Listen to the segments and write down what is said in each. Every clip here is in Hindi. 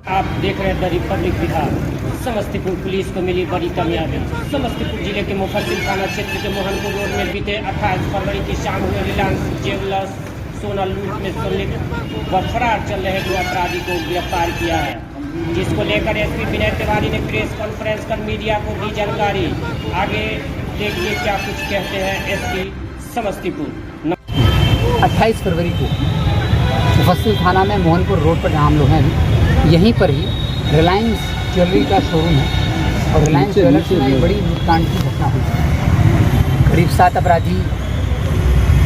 आप देख रहे हैं the Republic Bihar. Samastipur police को मिली बड़ी कामयाबी। समस्तीपुर जिले के मुफस्सिल थाना क्षेत्र के मोहनपुर रोड में बीते 28 फरवरी की शाम हुए रिलायंस ज्वेलर्स सोना लूट में संलिप्त व फरार चल रहे 2 अपराधी को गिरफ्तार किया है, जिसको लेकर एसपी विनय तिवारी ने प्रेस कॉन्फ्रेंस कर मीडिया को दी जानकारी। आगे देखिए क्या कुछ कहते हैं एसपी समस्तीपुर। 28 फरवरी को मुफस्सिल थाना में मोहनपुर रोड पर जहाँ हम लोग हैं, यहीं पर ही रिलायंस ज्वेलरी का शोरूम है और रिलायंस ज्वेलर्स में एक बड़ी लूटकांड की घटना हुई। करीब 7 अपराधी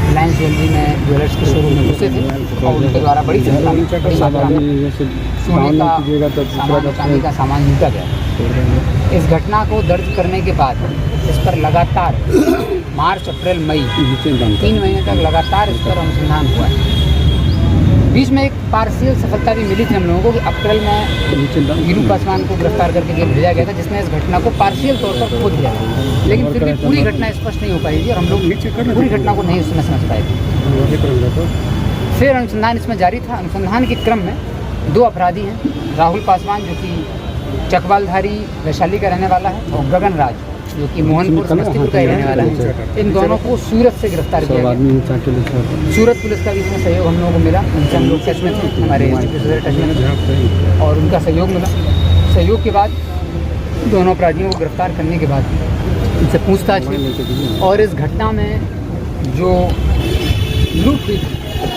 रिलायंस ज्वेलरी में ज्वेलर्स के शोरूम में घुसे थे और उनके द्वारा बड़ी मात्रा में सोने का सामान, चांदी का सामान लूटा गया। इस घटना को दर्ज करने के बाद इस पर लगातार मार्च, अप्रैल, मई 3 महीने तक लगातार इस पर अनुसंधान हुआ है। बीच में एक पार्शियल सफलता भी मिली थी हम लोगों को कि अप्रैल में वीरू पासवान को गिरफ्तार करके जेल भेजा गया था, जिसने इस घटना को पार्शियल तौर पर खोद दिया, लेकिन फिर भी पूरी घटना स्पष्ट नहीं हो पाई थी और हम लोग पूरी घटना को नहीं उसमें समझ पाए थे। फिर अनुसंधान इसमें जारी था। अनुसंधान के क्रम में 2 अपराधी हैं, राहुल पासवान जो कि चकवालधारी वैशाली का रहने वाला है और गगन राज जो कि मोहनपुर समस्तीपुर का ही रहने वाला है। इन दोनों को सूरत से गिरफ्तार किया गया। सूरत पुलिस का भी इसमें सहयोग हम लोगों को मिला। उनसे हम लोग टच में थे, हमारे टच में थे और उनका सहयोग मिला। सहयोग के बाद दोनों अपराधियों को गिरफ्तार करने के बाद उनसे पूछताछ हुई और इस घटना में जो लूट हुई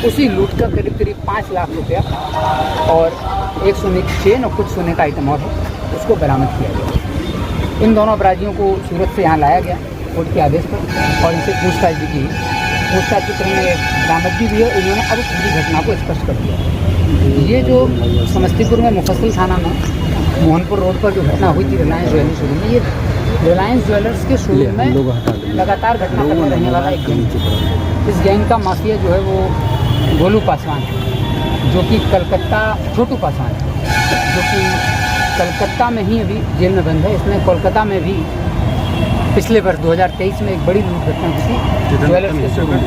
उसी लूट का करीब 5 लाख रुपया और एक सोने की चेन और कुछ सोने का आइटम और है, उसको बरामद किया गया। इन दोनों अपराधियों को सूरत से यहाँ लाया गया कोर्ट के आदेश पर और इनसे पूछताछ भी की। पूछताछ के क्रम में बरामदगी भी है। इन्होंने अब पूरी घटना को स्पष्ट कर दिया। ये जो समस्तीपुर में मुफस्सिल थाना में मोहनपुर रोड पर जो घटना हुई थी रिलायंस ज्वेलर्स शोरूम में, ये रिलायंस ज्वेलर्स के शोरूम में लगातार घटना करने रहने वाला एक गैंग। इस गैंग का माफिया जो है वो गोलू पासवान है, जो कि कलकत्ता छोटू पासवान है, जो कि कलकत्ता में ही अभी जेल में बंद है। इसने कोलकाता में भी पिछले वर्ष 2023 में एक बड़ी लूट घटना हुई थी ज्वेलर्स के शोरूम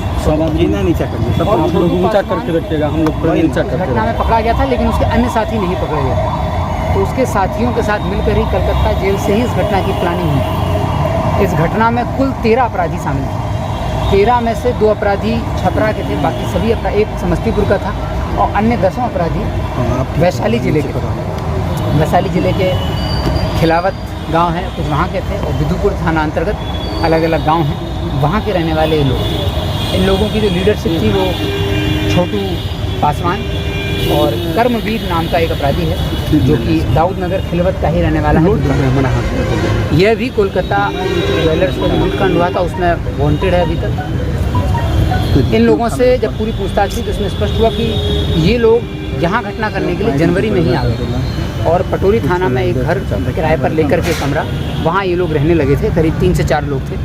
घटना में पकड़ा गया था, लेकिन उसके अन्य साथी नहीं पकड़े गए थे। तो उसके साथियों के साथ मिलकर ही कलकत्ता जेल से ही इस घटना की प्लानिंग हुई। इस घटना में कुल 13 अपराधी शामिल थे। 13 में से 2 अपराधी छपरा के थे, बाकी सभी एक समस्तीपुर का था और अन्य 10 अपराधी वैशाली जिले के थे। वैशाली जिले के खिलावत गांव है, कुछ वहाँ के थे और विधुपुर थाना अंतर्गत अलग अलग गांव हैं, वहाँ के रहने वाले लोग। इन लोगों की जो लीडरशिप थी वो छोटू पासवान और कर्मवीर नाम का एक अपराधी है, जो कि दाऊद नगर खिलवत का ही रहने वाला है। यह भी कोलकाता ज्वेलर्स का जो लूटकांड हुआ था उसमें वांटेड है अभी तक। इन लोगों से जब पूरी पूछताछ हुई तो उसमें स्पष्ट हुआ कि ये लोग यहाँ घटना करने के लिए जनवरी में ही आ गए और पटोरी थाना में एक घर किराए पर लेकर के कमरा, वहाँ ये लोग रहने लगे थे। करीब 3 से 4 लोग थे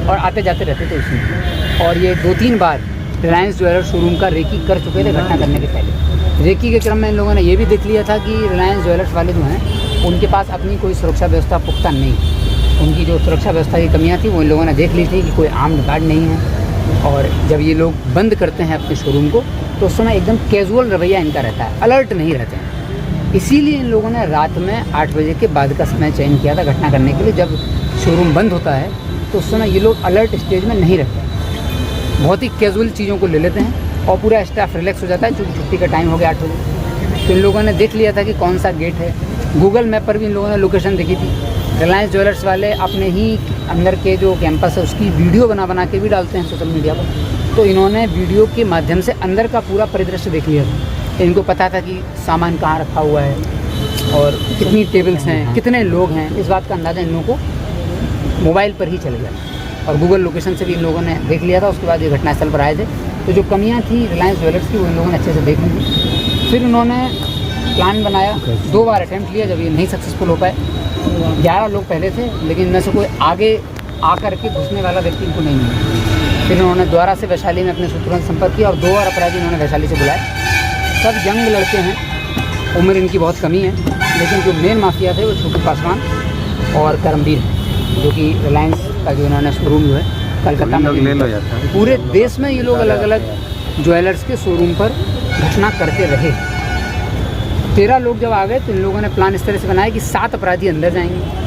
और आते जाते रहते थे उसमें। और ये 2-3 बार रिलायंस ज्वेलर्स शोरूम का रेकी कर चुके थे घटना करने के पहले। रेकी के क्रम में इन लोगों ने ये भी देख लिया था कि रिलायंस ज्वेलर्स वाले जो हैं उनके पास अपनी कोई सुरक्षा व्यवस्था पुख्ता नहीं, उनकी जो सुरक्षा व्यवस्था की कमियाँ थी वो इन लोगों ने देख ली थी कि कोई आर्म्ड गार्ड नहीं है। और जब ये लोग बंद करते हैं अपने शोरूम को तो उस समय एकदम कैजुअल रवैया इनका रहता है, अलर्ट नहीं रहते हैं। इसीलिए इन लोगों ने रात में 8 बजे के बाद का समय चयन किया था घटना करने के लिए। जब शोरूम बंद होता है तो उस समय ये लोग अलर्ट स्टेज में नहीं रहते हैं, बहुत ही कैजुअल चीज़ों को ले लेते हैं और पूरा स्टाफ रिलैक्स हो जाता है क्योंकि छुट्टी का टाइम हो गया 8 बजे। तो इन लोगों ने देख लिया था कि कौन सा गेट है। गूगल मैप पर भी इन लोगों ने लोकेशन देखी थी। रिलायंस ज्वेलर्स वाले अपने ही अंदर के जो कैंपस है उसकी वीडियो बना के भी डालते हैं सोशल मीडिया पर। तो इन्होंने वीडियो के माध्यम से अंदर का पूरा परिदृश्य देख लिया था। इनको पता था कि सामान कहाँ रखा हुआ है और कितनी टेबल्स हैं, कितने लोग हैं। इस बात का अंदाज़ा इन लोगों को मोबाइल पर ही चल गया और गूगल लोकेशन से भी इन लोगों ने देख लिया था। उसके बाद ये घटनास्थल पर आए थे तो जो कमियाँ थी रिलायंस ज्वेलर्स की वो इन लोगों ने अच्छे से देख ली थी। फिर उन्होंने प्लान बनाया, 2 बार अटैम्प्ट किया, जब ये नहीं सक्सेसफुल हो पाए। 11 लोग पहले थे लेकिन इनमें से कोई आगे आकर के घुसने वाला व्यक्ति इनको नहीं मिला। फिर उन्होंने दोबारा से वैशाली में अपने सूत्रों से संपर्क किया और 2 और अपराधी उन्होंने वैशाली से बुलाए। सब यंग लड़के हैं, उम्र इनकी बहुत कमी है, लेकिन जो मेन माफिया थे वो छोटू पासवान और कर्मवीर हैं, जो कि रिलायंस का जो इन्होंने शोरूम जो है कलकत्ता में पूरे देश में ये लोग अलग अलग ज्वेलर्स के शोरूम पर घटना करते रहे। 13 लोग जब आ गए तो इन लोगों ने प्लान इस तरह से बनाया कि 7 अपराधी अंदर जाएंगे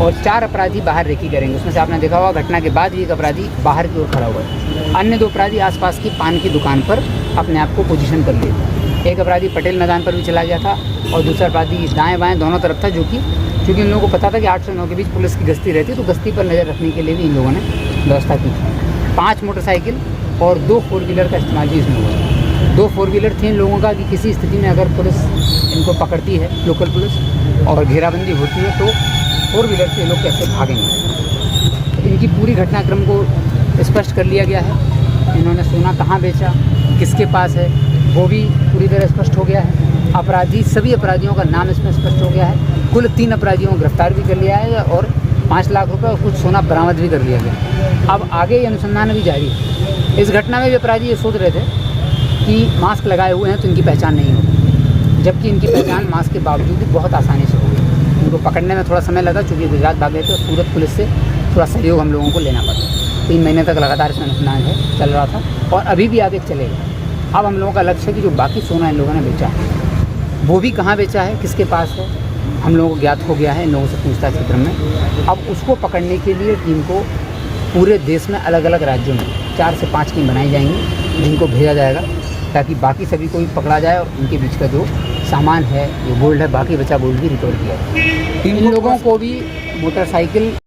और 4 अपराधी बाहर रेकी करेंगे। उसमें से आपने देखा होगा घटना के बाद भी एक अपराधी बाहर की ओर खड़ा हुआ है। अन्य 2 अपराधी आसपास की पान की दुकान पर अपने आप को पोजीशन कर लिए। एक अपराधी पटेल मैदान पर भी चला गया था और दूसरा अपराधी दाएं बाएं दोनों तरफ था, जो कि क्योंकि इन लोगों को पता था कि 8 से 9 के बीच पुलिस की गश्ती रहती है, तो गश्ती पर नज़र रखने के लिए भी इन लोगों ने व्यवस्था की थी। 5 मोटरसाइकिल और 2 4 व्हीलर का इस्तेमाल भी इसमें हुआ। 2 4 व्हीलर थे इन लोगों का कि किसी स्थिति में अगर पुलिस इनको पकड़ती है, लोकल पुलिस, और घेराबंदी होती है, तो 4 व्हीलर से लोग कैसे भागेंगे। इनकी पूरी घटनाक्रम को स्पष्ट कर लिया गया है। इन्होंने सोना कहाँ बेचा, किसके पास है, वो भी पूरी तरह स्पष्ट हो गया है। अपराधी, सभी अपराधियों का नाम इसमें स्पष्ट हो गया है। कुल 3 अपराधियों को गिरफ्तार भी कर लिया है और 5 लाख रुपए और कुछ सोना बरामद भी कर लिया गया। अब आगे ये अनुसंधान भी जारी है। इस घटना में भी अपराधी ये सोच रहे थे कि मास्क लगाए हुए हैं तो इनकी पहचान नहीं होगी, जबकि इनकी पहचान मास्क के बावजूद भी बहुत आसानी से होगी। इनको पकड़ने में थोड़ा समय लगा, चूँकि गुजरात भाग गए थे और सूरत पुलिस से थोड़ा सहयोग हम लोगों को लेना पड़ा। 3 महीने तक लगातार इसमें अनुसंधान है चल रहा था और अभी भी आगे चलेगा। अब हम लोगों का लक्ष्य है कि जो बाकी सोना इन लोगों ने बेचा है वो भी कहाँ बेचा है, किसके पास है, हम लोगों को ज्ञात हो गया है इन लोगों से पूछताछ के क्रम में। अब उसको पकड़ने के लिए टीम को पूरे देश में अलग अलग राज्यों में 4 से 5 टीम बनाई जाएंगी, जिनको भेजा जाएगा ताकि बाकी सभी को भी पकड़ा जाए और उनके बीच का जो सामान है, जो गोल्ड है, बाकी बचा गोल्ड भी रिकवर किया जाए। इन लोगों को भी मोटरसाइकिल